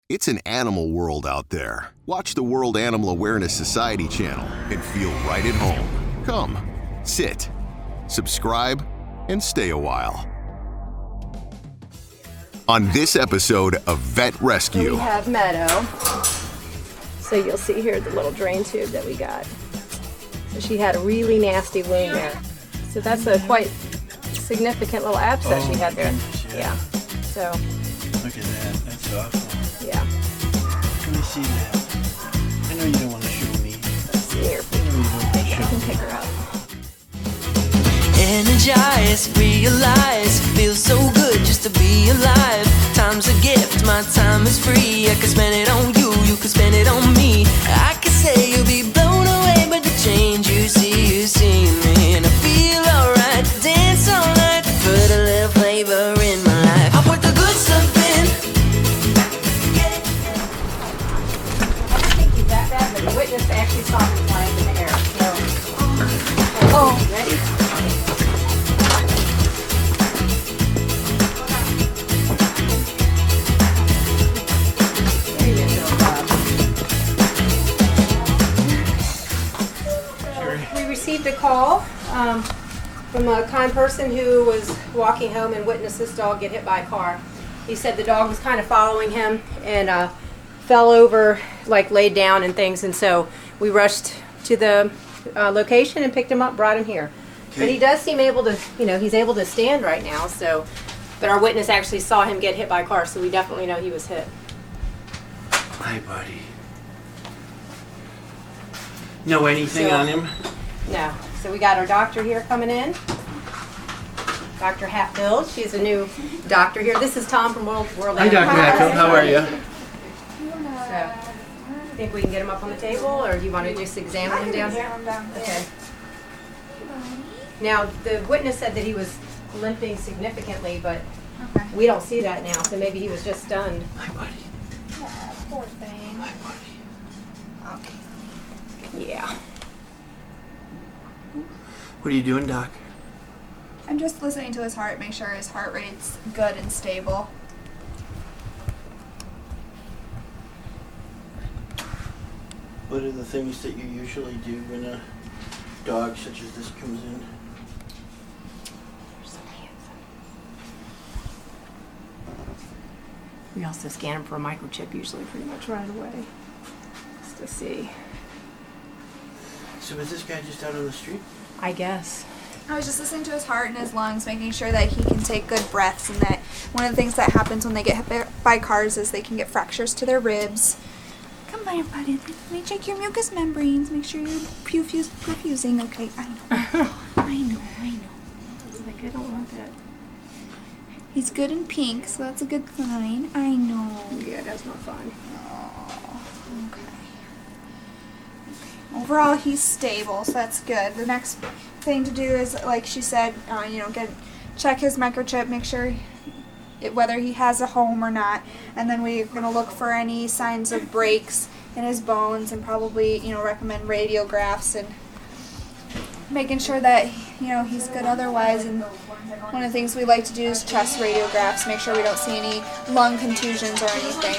It's an animal world out there. Watch the World Animal Awareness Society channel and feel right at home. Come, sit, subscribe, and stay a while. On this episode of Vet Rescue, we have Meadow. So you'll see here the little drain tube that we got. So she had a really nasty wound there. So that's a quite significant little abscess she had there. Yeah. So. Look at that. That's awful. Yeah. Let me see that. I know you don't want to show me. Let's see here. I can pick her up. Energize, realize, feels so good just to be alive. Time's a gift, my time is free. I can spend it on you, you can spend it on me. I can say you'll be blown away, but the change you see me. And I feel alright, dance all night, put a little flavor in my life. I put the good stuff in. I don't think he's that bad, but the witness actually saw him flying in the air. So, ready? We received a call from a kind person who was walking home and witnessed this dog get hit by a car. He said the dog was kind of following him and fell over, like laid down and things, and so we rushed to the location and picked him up, brought him here. Okay. But he does seem able to, he's able to stand right now, so, but our witness actually saw him get hit by a car, so we definitely know he was hit. Hi, buddy. Know anything on him? No. So we got our doctor here coming in. Dr. Hatfield. She's a new doctor here. This is Tom from World Hi, Dr. Hatfield. How are you? So, think we can get him up on the table, or do you want to just examine him down here? Okay. Now, the witness said that he was limping significantly, but we don't see that now, so maybe he was just stunned. Hi, buddy. Yeah, poor thing. Hi, buddy. Okay. Yeah. What are you doing, Doc? I'm just listening to his heart, make sure his heart rate's good and stable. What are the things that you usually do when a dog such as this comes in? We also scan him for a microchip usually pretty much right away, just to see. So is this guy just out on the street? I guess. I was just listening to his heart and his lungs, making sure that he can take good breaths, and that one of the things that happens when they get hit by cars is they can get fractures to their ribs. Come by, buddy. Let me check your mucous membranes. Make sure you're perfusing. Okay, I know. I know. Like, I don't want that. He's good in pink, so that's a good sign. I know. Yeah, that's not fun. Oh, okay. Overall, he's stable, so that's good. The next thing to do is, like she said, check his microchip, make sure whether he has a home or not, and then we're going to look for any signs of breaks in his bones, and probably, recommend radiographs and making sure that, he's good otherwise. And one of the things we like to do is chest radiographs, make sure we don't see any lung contusions or anything.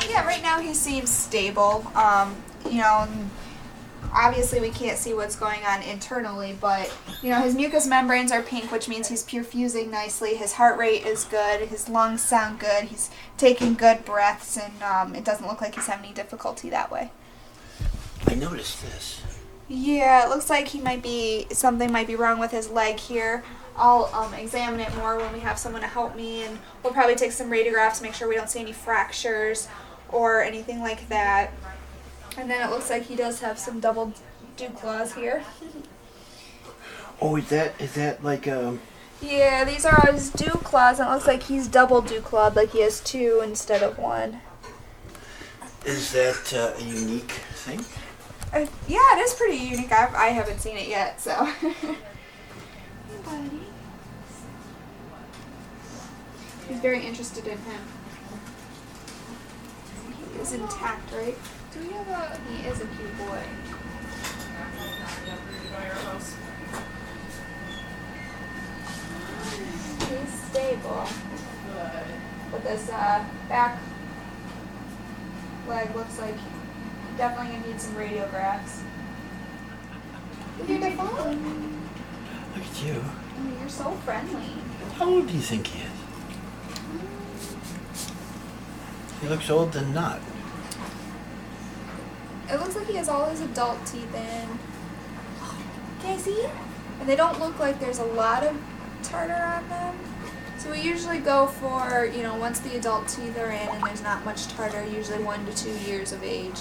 Yeah, right now he seems stable. Obviously we can't see what's going on internally, but, his mucous membranes are pink, which means he's perfusing nicely. His heart rate is good. His lungs sound good. He's taking good breaths, and it doesn't look like he's having any difficulty that way. I noticed this. Yeah, it looks like something might be wrong with his leg here. I'll examine it more when we have someone to help me, and we'll probably take some radiographs, make sure we don't see any fractures or anything like that. And then it looks like he does have some double dew claws here. Oh, is that like Yeah, these are his dew claws, and it looks like he's double dew clawed, like he has two instead of one. Is that a unique thing? Yeah, it is pretty unique. I haven't seen it yet, so. Hey, buddy. He's very interested in him. He is intact, right? Do we have a... He is a cute boy. He's stable. But this back leg looks like definitely gonna need some radiographs. You're phone. Look at you. Oh, you're so friendly. How old do you think he is? He looks old than not. It looks like he has all his adult teeth in. Can I see? And they don't look like there's a lot of tartar on them. So we usually go for, once the adult teeth are in and there's not much tartar, usually 1 to 2 years of age.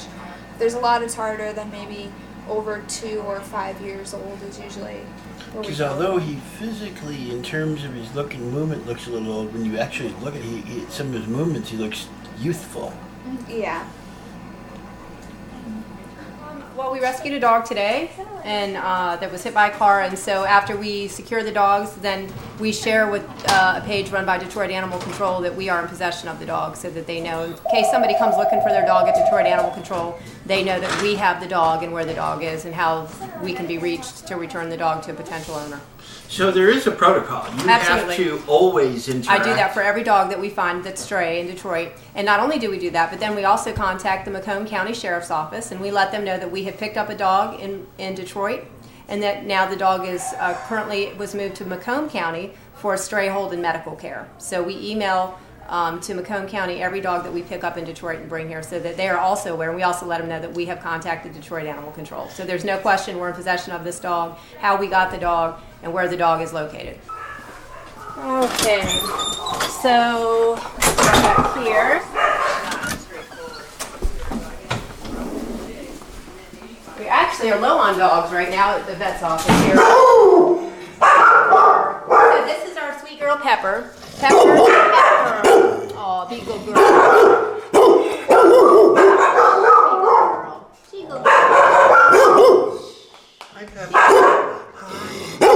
If there's a lot of tartar, then maybe over 2 or 5 years old is usually where we Because go. although he physically, in terms of his look and movement, looks a little old, when you actually look at some of his movements, he looks youthful. Yeah. Well, we rescued a dog today, and that was hit by a car. And so after we secure the dogs, then we share with a page run by Detroit Animal Control that we are in possession of the dog, so that they know, in case somebody comes looking for their dog at Detroit Animal Control, they know that we have the dog and where the dog is and how we can be reached to return the dog to a potential owner. So there is a protocol. You Absolutely. have to always interact. I do that for every dog that we find that's stray in Detroit. And not only do we do that, but then we also contact the Macomb County Sheriff's Office, and we let them know that we have picked up a dog in Detroit, and that now the dog is currently was moved to Macomb County for stray hold and medical care. So we email to Macomb County every dog that we pick up in Detroit and bring here, so that they are also aware. And we also let them know that we have contacted Detroit Animal Control. So there's no question we're in possession of this dog, how we got the dog, and where the dog is located. Okay, so let's go back here. We actually are low on dogs right now at the vet's office here. So this is our sweet girl Pepper. Pepper. Oh, be a good girl. Be a good girl. Hi, Pepper. Be a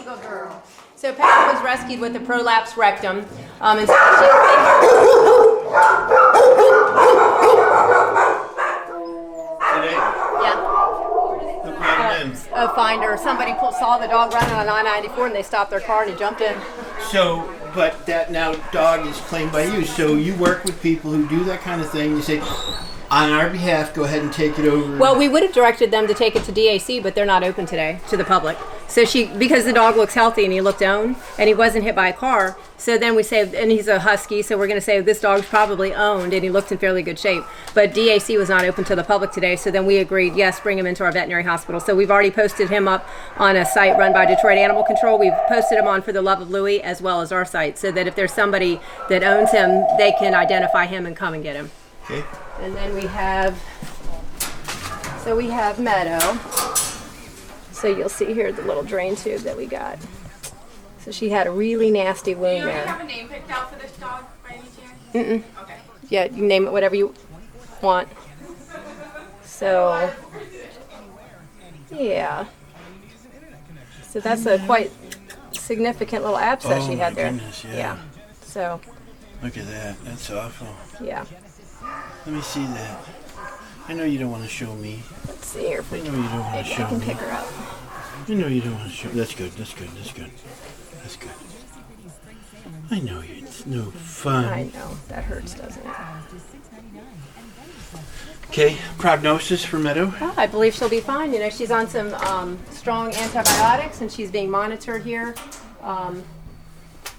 good girl. So Pepper was rescued with a prolapsed rectum, and so she's been Today, yeah. who brought him in? A finder. Somebody saw the dog running on I-94 and they stopped their car and he jumped in. So, but that now dog is claimed by you. So you work with people who do that kind of thing. You say, on our behalf, go ahead and take it over. Well, we would have directed them to take it to DAC, but they're not open today to the public. So because the dog looks healthy and he looked owned and he wasn't hit by a car, so then we say, and he's a husky, so we're going to say this dog's probably owned and he looked in fairly good shape. But DAC was not open to the public today, so then we agreed, yes, bring him into our veterinary hospital. So we've already posted him up on a site run by Detroit Animal Control. We've posted him on For the Love of Louie as well as our site, so that if there's somebody that owns him, they can identify him and come and get him. Okay. And then we have Meadow. So you'll see here the little drain tube that we got. So she had a really nasty wound Do you already there. have a name picked out for this dog by any chance? Okay. Yeah, you can name it whatever you want. So, yeah. So that's a quite significant little abscess she had there. Goodness, yeah. So, Look at that. That's awful. yeah. Let me see that. I know you don't want to show me. Let's see here if I we know you don't want to maybe I show can me. pick her up. I know you don't want to show. That's good. That's good. That's good. That's good. I know you. It's no fun. I know. That hurts, doesn't it? Okay. Prognosis for Meadow. Oh, I believe she'll be fine. You know, she's on some strong antibiotics, and she's being monitored here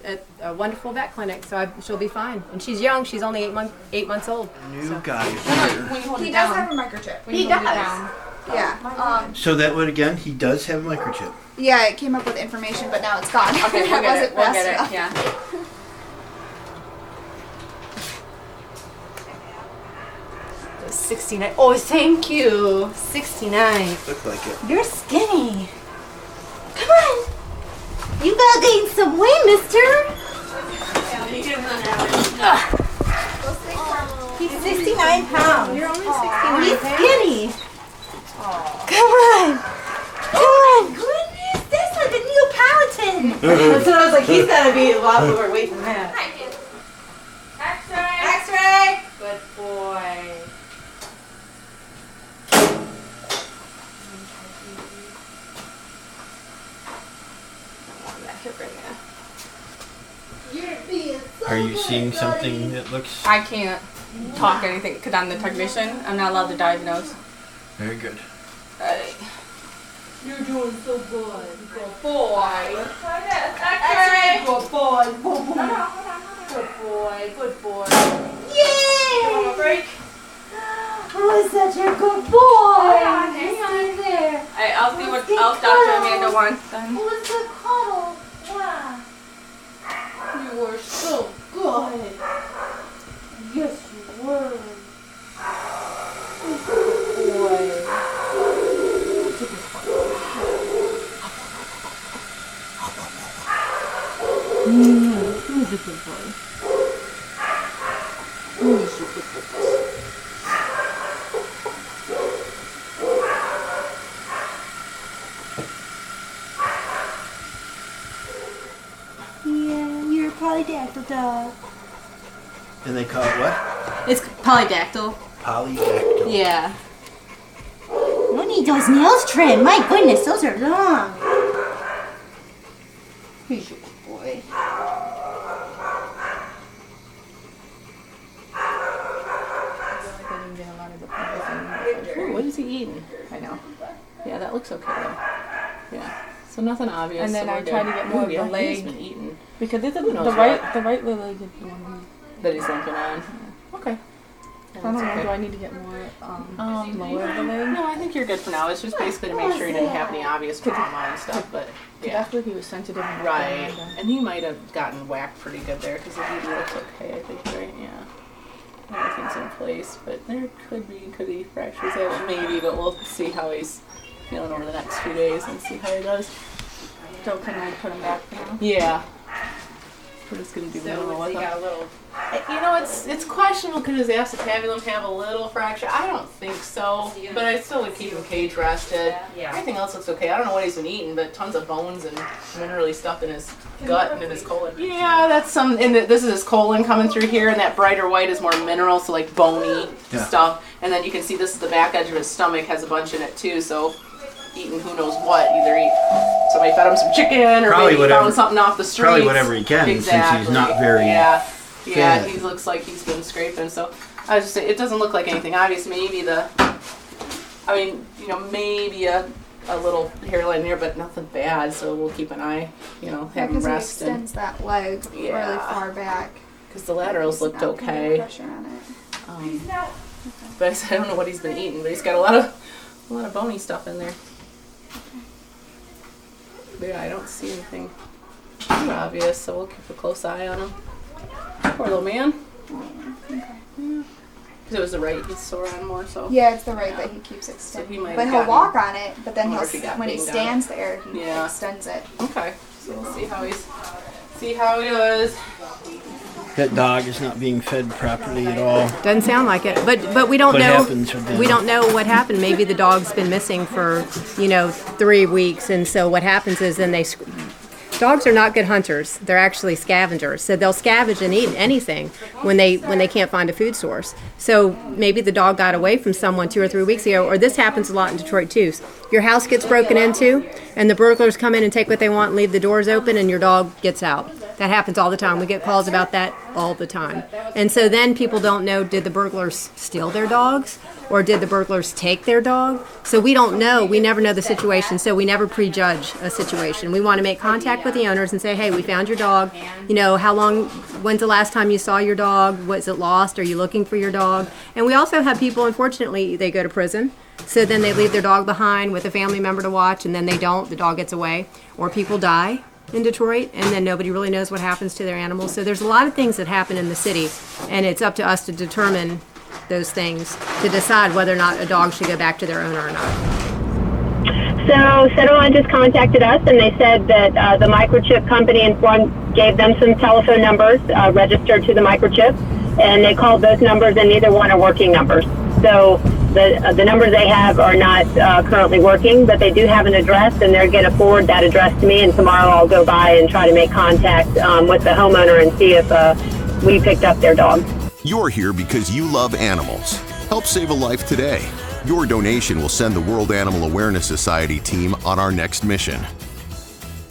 at a wonderful vet clinic. So she'll be fine. And she's young. She's only 8 months old. New guy here. When you hold He it does down. have a microchip. When you He hold it does. down. Yeah. So that would again, he does have a microchip. Yeah, it came up with information, but now it's gone. Okay, we'll That get wasn't it. We'll fast get enough. it. Yeah. 69. Oh, thank you. 69. Look like it. You're skinny. Come on. You gotta gain some weight, mister. He's 69 pounds. You're only 69 He's pounds. skinny. Come on. Come on. Goodness, that's like a Neapolitan. That's what I was like, he's gotta be a lot lower weight than that. X-ray. Good boy. Back here, bring it. Are you seeing something that looks I can't talk anything because I'm the technician. I'm not allowed to diagnose. very good? Right. You're doing so good. Good boy. X-ray. Good boy. Good boy. Good boy. Yay! You want a break? Oh, such a good boy. Hang on. Stay there. Hey, I'll see what else Dr. Amanda wants then. Oh, it's a cuddle. Wow. You were so good. Yes, you were. Yeah, you're a polydactyl dog. And they call it what? It's polydactyl. Polydactyl. Yeah. You need those nails trimmed. My goodness, those are long. He's a good boy. Ooh, what is he eating? I know. Yeah, that looks okay though. Yeah. So nothing obvious. And then so I we're try good. to get more of Ooh, yeah, the leg. He's been eating Because it's the knows right what? the right leg is the one. that he's limping on. Okay. I don't know. okay. Do I need to get more lower of the leg? No, I think you're good for now. It's just basically to make sure you didn't have any obvious trauma and stuff. But yeah. That's what he was sensitive. Right. And he might have gotten whacked pretty good there because the baby looks okay, I think, right? Yeah. Everything's in place, but there could be fractures there, maybe, but we'll see how he's feeling over the next few days and see how he does. So can I put him back for now? Yeah. We're just gonna do minimal with him. You know, it's questionable because his acetabulum have a little fracture. I don't think so, but I still would keep him cage rested. Everything else looks okay. I don't know what he's been eating, but tons of bones and minerally stuff in his gut and in his colon. Yeah, that's some. And this is his colon coming through here, and that brighter white is more mineral, so like bony stuff. And then you can see this is the back edge of his stomach has a bunch in it too. So eating who knows what. Either somebody fed him some chicken or Probably maybe whatever- found something off the street. Probably whatever he can, since he's not very Yeah, fed. he looks like he's been scraping. So I was just saying, it doesn't look like anything obvious. Maybe maybe a little hairline there, but nothing bad. So we'll keep an eye. Have him Because he rest extends that leg really far back. because the laterals looked Not putting okay. pressure on it. But I said I don't know what he's been eating, but he's got a lot of bony stuff in there. But yeah, I don't see anything too obvious, so we'll keep a close eye on him. Poor little man. Because it was the right he's sore on more, so. Yeah, it's the right that he keeps extending. he might But have he'll gotten- walk on it, but then Or if he got when he banged on stands there, he Yeah. extends it. Okay, so we'll see how he does. That dog is not being fed properly at all. Doesn't sound like it, but we don't What know. happens with them? We don't know what happened. Maybe the dog's been missing for 3 weeks, and so what happens is then dogs are not good hunters. They're actually scavengers. So they'll scavenge and eat anything when they can't find a food source. So maybe the dog got away from someone 2 or 3 weeks ago, or this happens a lot in Detroit too. Your house gets broken into, and the burglars come in and take what they want and leave the doors open, and your dog gets out. That happens all the time. We get calls about that all the time. And so then people don't know, did the burglars steal their dogs? Or did the burglars take their dog? So we don't know. We never know the situation, so we never prejudge a situation. We want to make contact with the owners and say, hey, we found your dog. When's the last time you saw your dog? Was it lost? Are you looking for your dog? And we also have people, unfortunately, they go to prison. So then they leave their dog behind with a family member to watch, and then they don't. The dog gets away. Or people die in Detroit, and then nobody really knows what happens to their animals. So there's a lot of things that happen in the city, and it's up to us to determine those things to decide whether or not a dog should go back to their owner or not. So Center Line just contacted us, and they said that the microchip company gave them some telephone numbers registered to the microchip, and they called those numbers, and neither one are working numbers. So the numbers they have are not currently working, but they do have an address, and they're going to forward that address to me, and tomorrow I'll go by and try to make contact with the homeowner and see if we picked up their dog. You're here because you love animals. Help save a life today. Your donation will send the World Animal Awareness Society team on our next mission.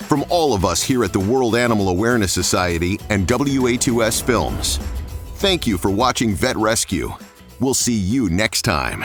From all of us here at the World Animal Awareness Society and WA2S Films, thank you for watching Vet Rescue. We'll see you next time.